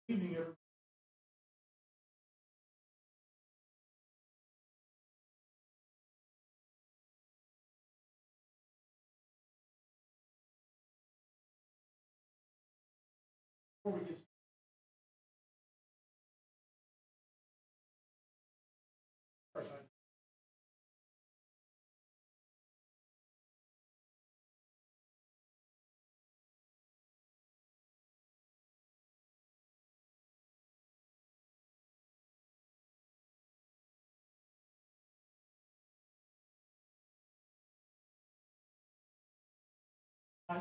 Evening, everyone. Before we get started,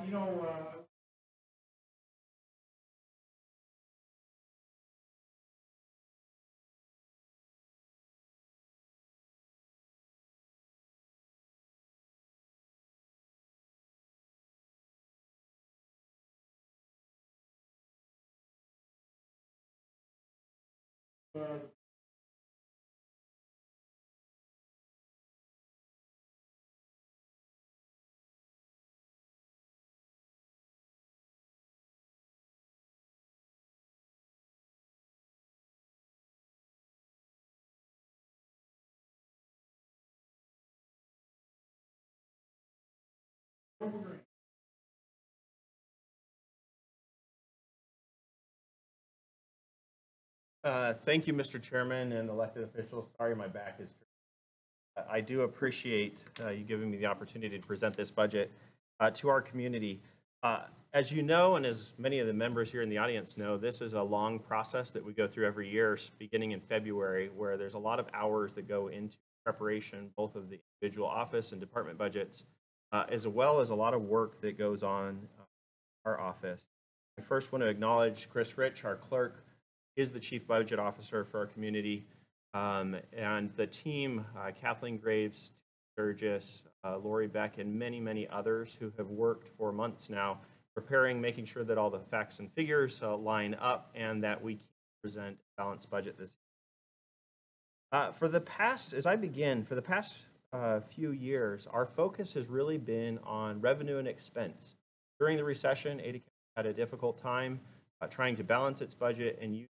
you know, McGrane. Thank you, Mr. Chairman and elected officials. Sorry, my back is. I do appreciate you giving me the opportunity to present this budget to our community. As you know, and as many of the members here in the audience know, this is a long process that we go through every year, beginning in February, where there's a lot of hours that go into preparation, both of the individual office and department budgets, as well as a lot of work that goes on in our office. I first want to acknowledge Chris Rich, our clerk, is the Chief Budget Officer for our community, and the team, Kathleen Graves, Sturgis, Lori Beck, and many, many others who have worked for months now preparing, making sure that all the facts and figures line up and that we can present a balanced budget this year. For the past few years, our focus has really been on revenue and expense. During the recession, Ada County had a difficult time trying to balance its budget and use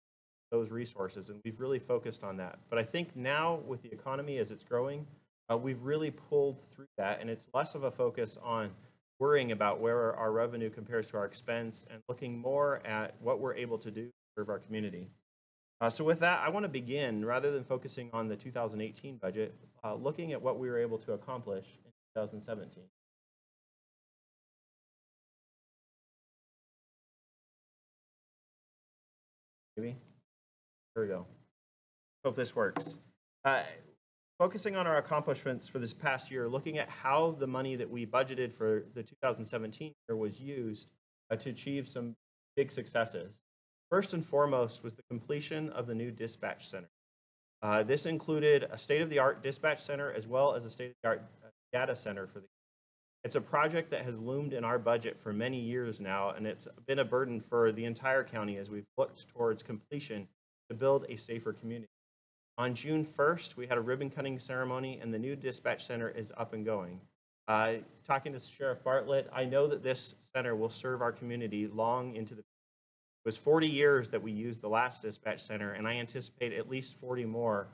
those resources, and we've really focused on that. But I think now with the economy as it's growing, we've really pulled through that, and it's less of a focus on worrying about where our revenue compares to our expense and looking more at what we're able to do to serve our community. So with that, I want to begin, rather than focusing on the 2018 budget, looking at what we were able to accomplish in 2017. Maybe? Here we go. Hope this works. Focusing on our accomplishments for this past year, looking at how the money that we budgeted for the 2017 year was used to achieve some big successes. First and foremost was the completion of the new dispatch center. This included a state-of-the-art dispatch center as well as a state-of-the-art data center for the. It's a project that has loomed in our budget for many years now, and it's been a burden for the entire county as we've looked towards completion to build a safer community. On June 1st, we had a ribbon cutting ceremony, and the new dispatch center is up and going. Talking to Sheriff Bartlett, I know that this center will serve our community long into the. It was 40 years that we used the last dispatch center, and I anticipate at least 40 more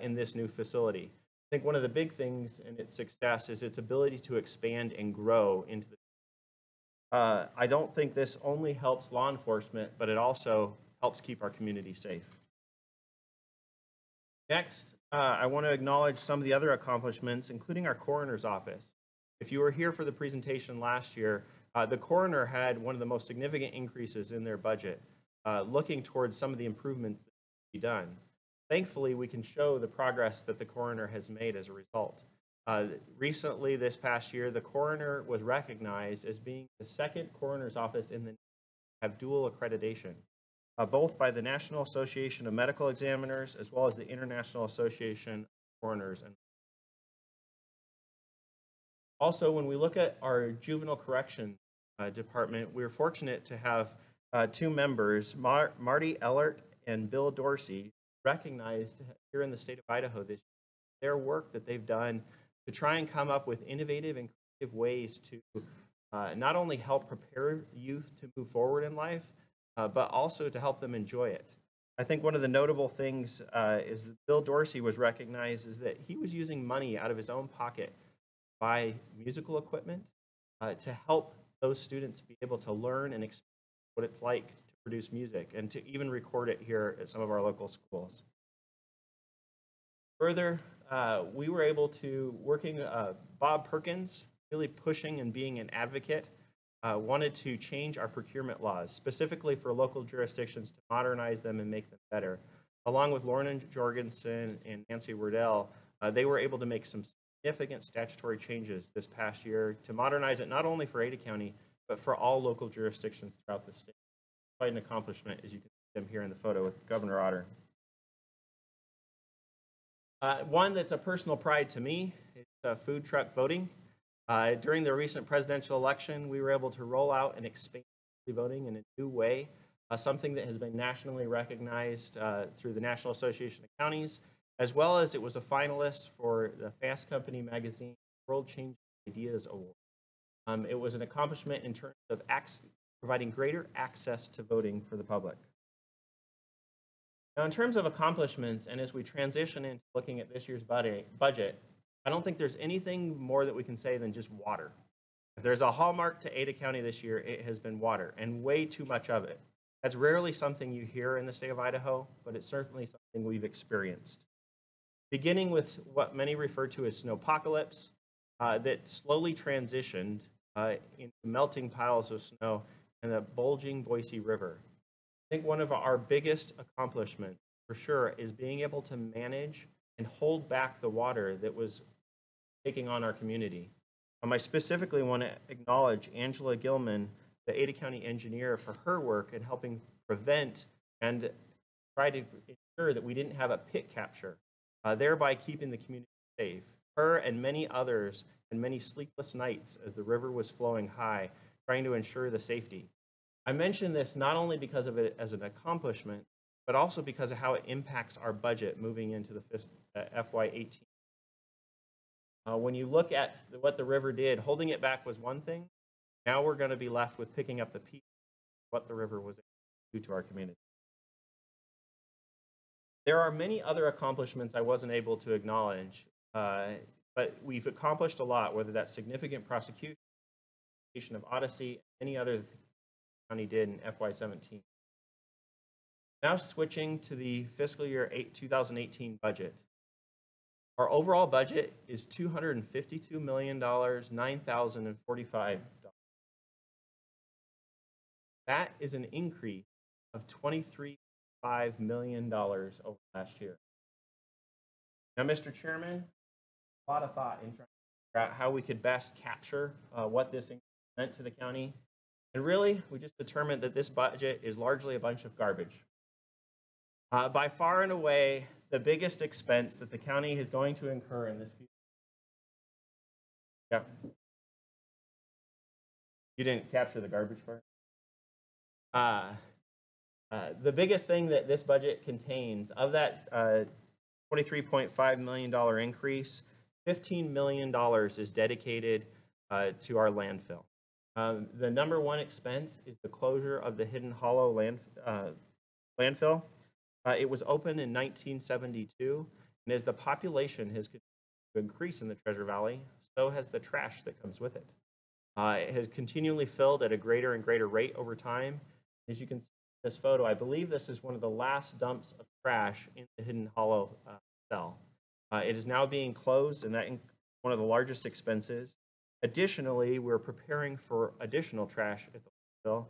in this new facility. I think one of the big things in its success is its ability to expand and grow into the. I don't think this only helps law enforcement, but it also helps keep our community safe. Next, I want to acknowledge some of the other accomplishments, including our coroner's office. If you were here for the presentation last year, the coroner had one of the most significant increases in their budget, looking towards some of the improvements that can be done. Thankfully, we can show the progress that the coroner has made as a result. Recently, this past year, the coroner was recognized as being the second coroner's office in the nation to have dual accreditation. Both by the National Association of Medical Examiners as well as the International Association of Coroners. And also, when we look at our juvenile correction department, we're fortunate to have two members, Marty Ellert and Bill Dorsey, recognized here in the state of Idaho this year, their work that they've done to try and come up with innovative and creative ways to not only help prepare youth to move forward in life, but also to help them enjoy it. I think one of the notable things is that Bill Dorsey was recognized is that he was using money out of his own pocket to buy musical equipment to help those students be able to learn and experience what it's like to produce music and to even record it here at some of our local schools. Further, we were able to, Bob Perkins, really pushing and being an advocate, wanted to change our procurement laws, specifically for local jurisdictions to modernize them and make them better. Along with Lorna Jorgensen and Nancy Wardell, they were able to make some significant statutory changes this past year to modernize it not only for Ada County, but for all local jurisdictions throughout the state. Quite an accomplishment, as you can see them here in the photo with Governor Otter. One that's a personal pride to me is food truck voting. During the recent presidential election, we were able to roll out and expand voting in a new way, something that has been nationally recognized through the National Association of Counties, as well as it was a finalist for the Fast Company magazine World Changing Ideas Award. It was an accomplishment in terms of providing greater access to voting for the public. Now, in terms of accomplishments, and as we transition into looking at this year's budget, I don't think there's anything more that we can say than just water. If there's a hallmark to Ada County this year, it has been water, and way too much of it. That's rarely something you hear in the state of Idaho, but it's certainly something we've experienced. Beginning with what many refer to as snowpocalypse, that slowly transitioned into melting piles of snow and the bulging Boise River. I think one of our biggest accomplishments, for sure, is being able to manage and hold back the water that was taking on our community. I specifically want to acknowledge Angela Gilman, the Ada County engineer, for her work in helping prevent and try to ensure that we didn't have a pit capture, thereby keeping the community safe. Her and many others and many sleepless nights as the river was flowing high, trying to ensure the safety. I mention this not only because of it as an accomplishment, but also because of how it impacts our budget moving into the FY18. When you look at what the river did, holding it back was one thing. Now we're going to be left with picking up the pieces of what the river was able to do to our community. There are many other accomplishments I wasn't able to acknowledge, but we've accomplished a lot, whether that's significant prosecution of Odyssey, any other county did in FY17. Now switching to the fiscal year 2018 budget. Our overall budget is $252,009,045. That is an increase of $23.5 million over last year. Now, Mr. Chairman, a lot of thought in trying to figure out how we could best capture what this increase meant to the county. And really, we just determined that this budget is largely a bunch of garbage. By far and away, the biggest expense that the county is going to incur in this future. Yeah. You didn't capture the garbage part? The biggest thing that this budget contains, of that $23.5 million increase, $15 million is dedicated to our landfill. The number one expense is the closure of the Hidden Hollow landfill. It was opened in 1972, and as the population has continued to increase in the Treasure Valley, so has the trash that comes with it. It has continually filled at a greater and greater rate over time. As you can see in this photo, I believe this is one of the last dumps of trash in the Hidden Hollow cell. It is now being closed, and that is one of the largest expenses. Additionally, we're preparing for additional trash at the landfill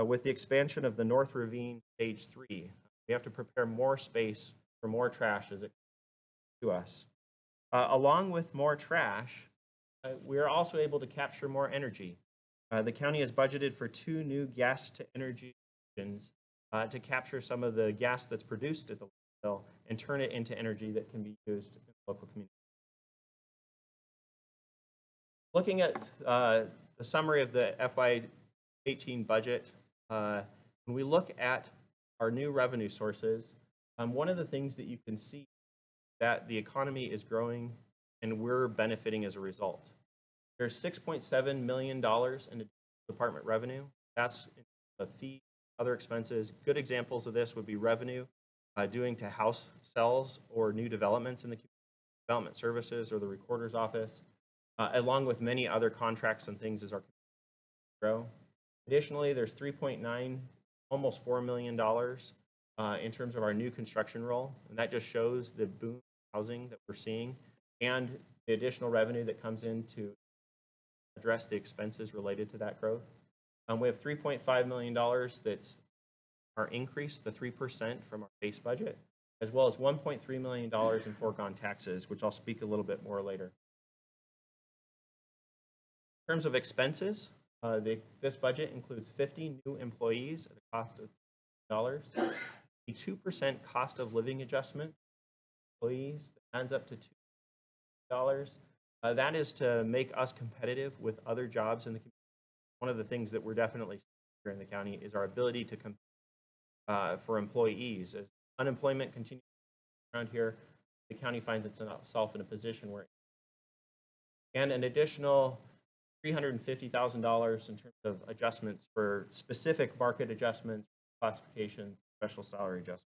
with the expansion of the North Ravine Stage 3. We have to prepare more space for more trash as it comes to us. Along with more trash, we are also able to capture more energy. The county has budgeted for 2 new gas-to-energy stations to capture some of the gas that's produced at the landfill and turn it into energy that can be used in the local community. Looking at the summary of the FY18 budget, when we look at our new revenue sources, one of the things that you can see is that the economy is growing and we're benefiting as a result. There's $6.7 million in department revenue. That's a fee, other expenses. Good examples of this would be revenue, due to house sales or new developments in the community, development services or the recorder's office, along with many other contracts and things as our community grow. Additionally, there's $3.9, almost $4 million in terms of our new construction role, and that just shows the boom in housing that we're seeing and the additional revenue that comes in to address the expenses related to that growth. We have $3.5 million that's our increase, the 3% from our base budget, as well as $1.3 million in foregone taxes, which I'll speak a little bit more later. In terms of expenses, this budget includes 50 new employees at a cost of $2, a 2% cost of living adjustment for employees that adds up to $2. That is to make us competitive with other jobs in the community. One of the things that we're definitely seeing here in the county is our ability to compete for employees. As unemployment continues around here, the county finds itself in a position where, and an additional $350,000 in terms of adjustments for specific market adjustments, classifications, special salary adjustments.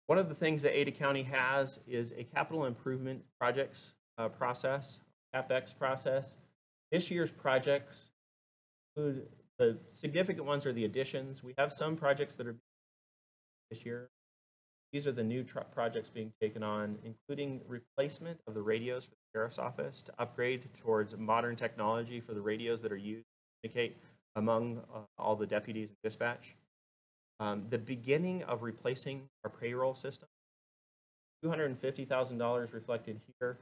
One of the things that Ada County has is a capital improvement projects process, CapEx process. This year's projects include, the significant ones are the additions. We have some projects that are this year. These are the new projects being taken on, including replacement of the radios for the Sheriff's Office to upgrade towards modern technology for the radios that are used to communicate among all the deputies and dispatch. The beginning of replacing our payroll system, $250,000 reflected here,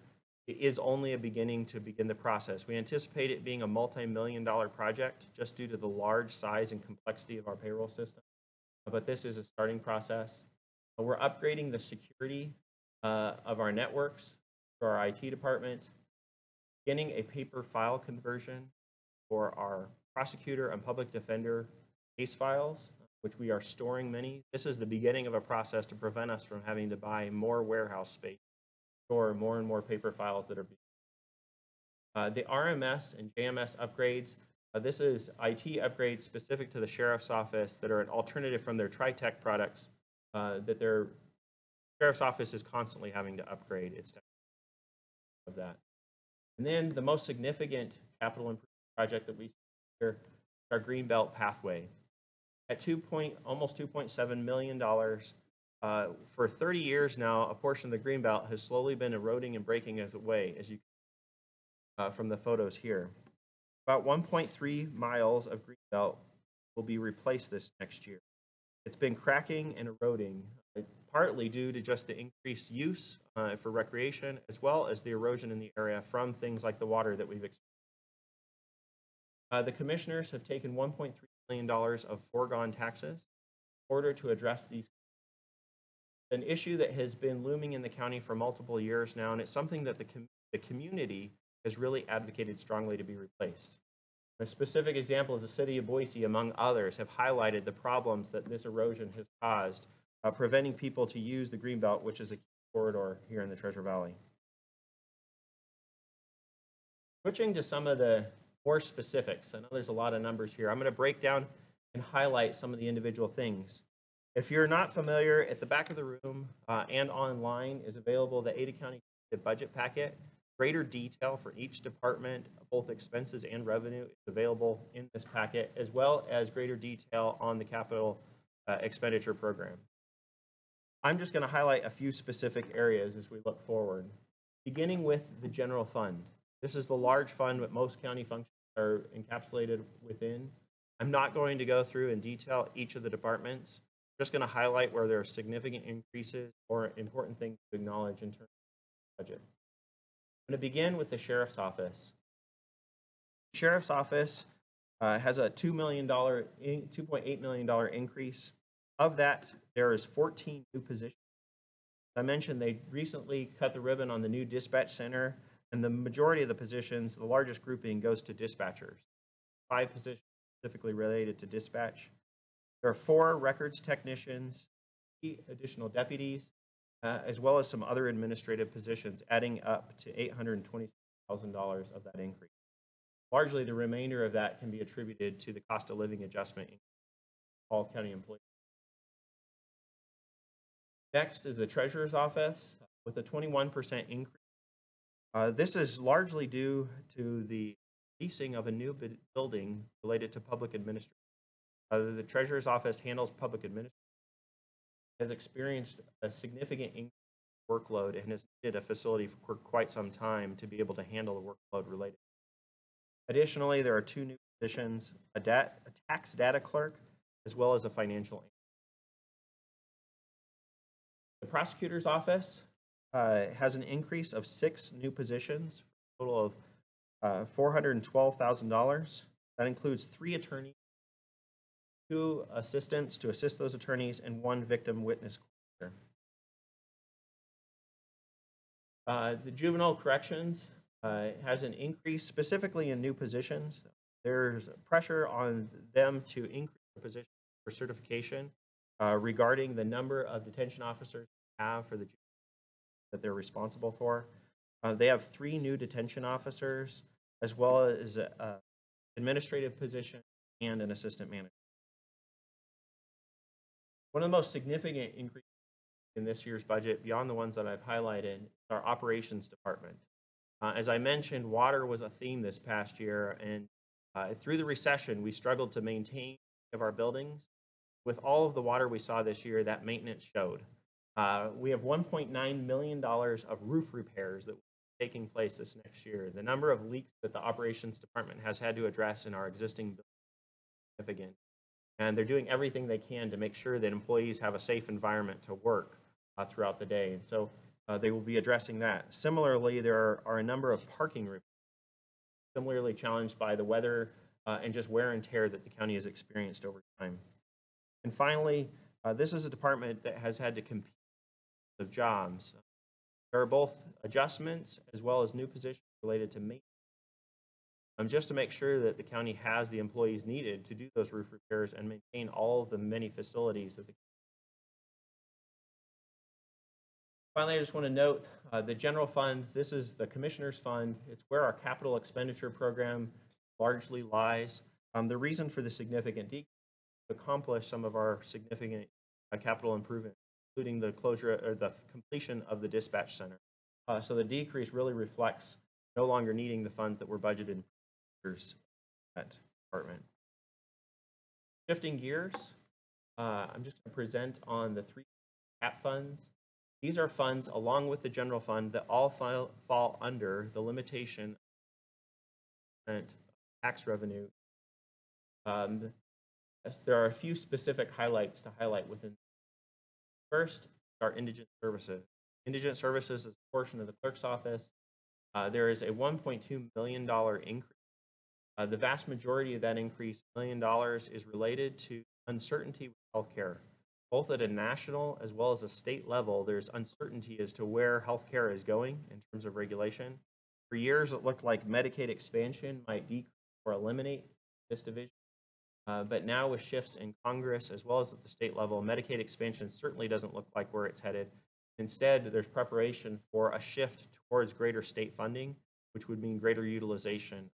it is only a beginning to begin the process. We anticipate it being a multi-million-dollar project just due to the large size and complexity of our payroll system, but this is a starting process. We're upgrading the security of our networks for our IT department, beginning a paper file conversion for our prosecutor and public defender case files, which we are storing many. This is the beginning of a process to prevent us from having to buy more warehouse space, store more and more paper files that are being. The RMS and JMS upgrades, this is IT upgrades specific to the Sheriff's Office that are an alternative from their Tri-Tech products that their Sheriff's Office is constantly having to upgrade its tech of that. And then the most significant capital improvement project that we see here is our Greenbelt Pathway. At almost $2.7 million, for 30 years now, a portion of the Greenbelt has slowly been eroding and breaking away, as you can from the photos here. About 1.3 miles of Greenbelt will be replaced this next year. It's been cracking and eroding, partly due to just the increased use for recreation, as well as the erosion in the area from things like the water that we've experienced. The commissioners have taken $1.3 million of foregone taxes in order to address these. An issue that has been looming in the county for multiple years now, and it's something that the community has really advocated strongly to be replaced. A specific example is the city of Boise, among others, have highlighted the problems that this erosion has caused, preventing people to use the Greenbelt, which is a key corridor here in the Treasure Valley. Switching to some of the more specifics, I know there's a lot of numbers here. I'm going to break down and highlight some of the individual things. If you're not familiar, at the back of the room and online is available the Ada County budget packet. Greater detail for each department, both expenses and revenue, is available in this packet, as well as greater detail on the capital expenditure program. I'm just going to highlight a few specific areas as we look forward, beginning with the general fund. This is the large fund that most county functions are encapsulated within. I'm not going to go through and detail each of the departments. I'm just going to highlight where there are significant increases or important things to acknowledge in terms of budget. I'm going to begin with the Sheriff's Office. The Sheriff's Office has a $2.8 million increase. Of that, there is 14 new positions. As I mentioned, they recently cut the ribbon on the new dispatch center, and the majority of the positions, the largest grouping, goes to dispatchers. 5 positions specifically related to dispatch. There are 4 records technicians, 3 additional deputies, as well as some other administrative positions, adding up to $820,000 of that increase. largely the remainder of that can be attributed to the cost of living adjustment in all county employees. Next is the Treasurer's Office with a 21% increase. This is largely due to the leasing of a new building related to public administration. The Treasurer's Office handles public administration, has experienced a significant increase in workload and has needed a facility for quite some time to be able to handle the workload related. Additionally, there are 2 new positions, a tax data clerk, as well as a financial analyst. The Prosecutor's Office has an increase of 6 new positions, a total of $412,000. That includes 3 attorneys, 2 assistants to assist those attorneys, and 1 victim witness coordinator. The Juvenile Corrections has an increase specifically in new positions. There's pressure on them to increase the position for certification regarding the number of detention officers they have for the that they're responsible for. They have 3 new detention officers, as well as an administrative position and an assistant manager. One of the most significant increases in this year's budget, beyond the ones that I've highlighted, is our operations department. As I mentioned, water was a theme this past year, and through the recession, we struggled to maintain of our buildings. With all of the water we saw this year, that maintenance showed. We have $1.9 million of roof repairs that will be taking place this next year. The number of leaks that the operations department has had to address in our existing buildings is significant. And they're doing everything they can to make sure that employees have a safe environment to work throughout the day. And so they will be addressing that. Similarly, there are a number of parking repairs, similarly challenged by the weather and just wear and tear that the county has experienced over time. And finally, this is a department that has had to compete with jobs. There are both adjustments as well as new positions related to maintenance. Just to make sure that the county has the employees needed to do those roof repairs and maintain all of the many facilities that the Finally, I just want to note the general fund. This is the Commissioner's Fund. It's where our capital expenditure program largely lies. The reason for the significant decrease is to accomplish some of our significant capital improvements, including the closure or the completion of the dispatch center. So the decrease really reflects no longer needing the funds that were budgeted in that department. Shifting gears, I'm just going to present on the 3 cap funds. These are funds along with the general fund that all fall under the limitation of tax revenue. There are a few specific highlights to highlight within. First, our indigent services. Indigent services is a portion of the clerk's office. There is a $1.2 million increase. The vast majority of that increase, $1 million, is related to uncertainty with healthcare. Both at a national as well as a state level, there's uncertainty as to where healthcare is going in terms of regulation. For years, it looked like Medicaid expansion might decrease or eliminate this division. But now with shifts in Congress as well as at the state level, Medicaid expansion certainly doesn't look like where it's headed. Instead, there's preparation for a shift towards greater state funding, which would mean greater utilization.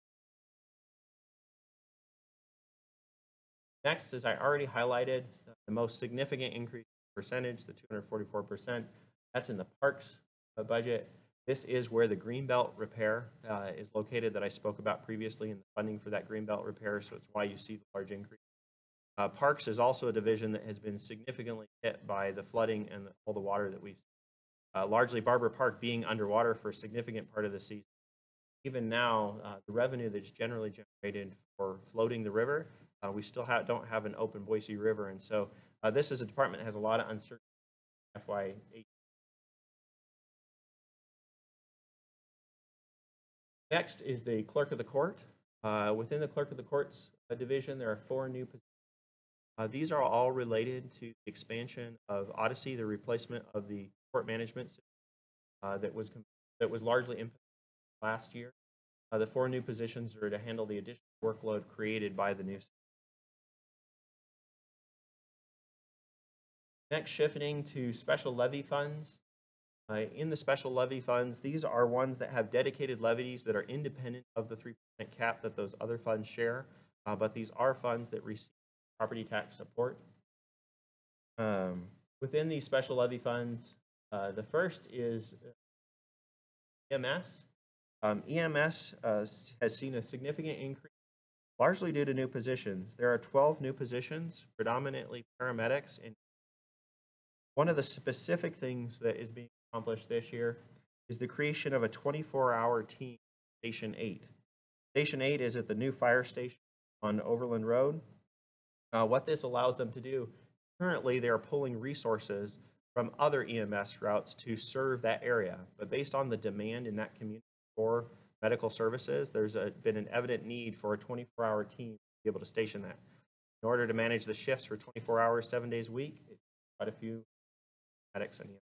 Next, as I already highlighted, the most significant increase in percentage, the 244%, that's in the parks budget. This is where the Greenbelt repair is located that I spoke about previously, and the funding for that Greenbelt repair, so it's why you see the large increase. Parks is also a division that has been significantly hit by the flooding and all the water that we've seen. Largely Barber Park being underwater for a significant part of the season. Even now, the revenue that's generally generated for floating the river, we still don't have an open Boise River, and so this is a department that has a lot of uncertainty. FY18. Next is the Clerk of the Court. Within the Clerk of the Court's division, there are 4 new positions. These are all related to the expansion of Odyssey, the replacement of the court management system that was largely implemented last year. The 4 new positions are to handle the additional workload created by the new system. Next, shifting to special levy funds. In the special levy funds, these are ones that have dedicated levies that are independent of the 3% cap that those other funds share, but these are funds that receive property tax support. Within these special levy funds, the first is EMS. EMS has seen a significant increase, largely due to new positions. There are 12 new positions, predominantly paramedics. And one of the specific things that is being accomplished this year is the creation of a 24-hour team, Station 8. Station 8 is at the new fire station on Overland Road. What this allows them to do, currently they are pulling resources from other EMS routes to serve that area. But based on the demand in that community for medical services, there's been an evident need for a 24-hour team to be able to station that. In order to manage the shifts for 24 hours, 7 days a week, it's quite a few medics and EMS.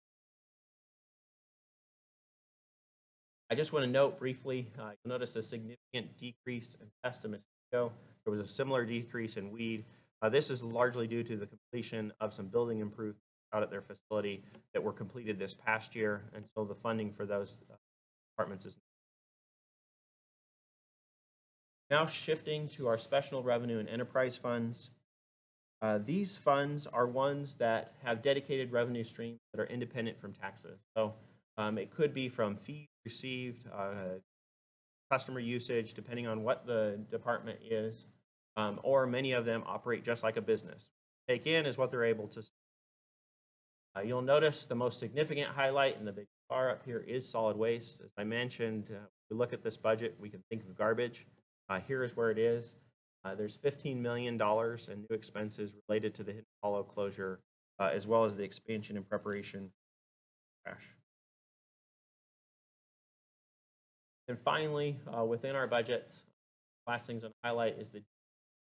I just want to note briefly, you'll notice a significant decrease in pest and mosquito. There was a similar decrease in weed. This is largely due to the completion of some building improvements out at their facility that were completed this past year, and so the funding for those departments is now shifting to our special revenue and enterprise funds. These funds are ones that have dedicated revenue streams that are independent from taxes. So it could be from fees received, customer usage, depending on what the department is, or many of them operate just like a business. Take in is what they're able to. You'll notice the most significant highlight in the big bar up here is solid waste. As I mentioned, we look at this budget, we can think of garbage. Here is where it is. There's $15 million in new expenses related to the Hidden Hollow closure, as well as the expansion and preparation of trash. And finally, within our budgets, last things to highlight is the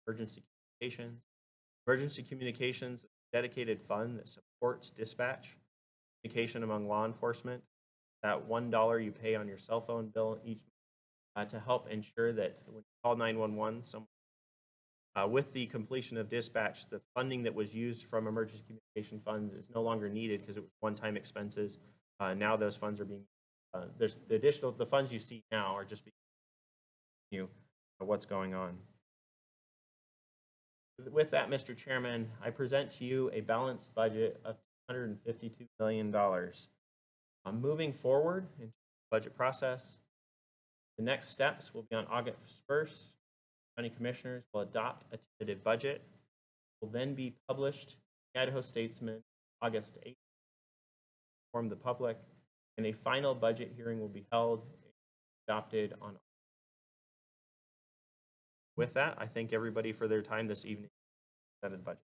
emergency communications. Emergency communications, a dedicated fund that supports dispatch, communication among law enforcement. That $1 you pay on your cell phone bill each month to help ensure that when you call 911, someone with the completion of dispatch, the funding that was used from emergency communication funds is no longer needed because it was one-time expenses. Now those funds are being there's the funds you see now are just being what's going on. With that, Mr. Chairman, I present to you a balanced budget of $252 million. Moving forward into the budget process, the next steps will be on August 1st. County Commissioners will adopt a tentative budget. It will then be published in the Idaho Statesman August 8th, inform the public, and a final budget hearing will be held and adopted on. With that, I thank everybody for their time this evening. Budget.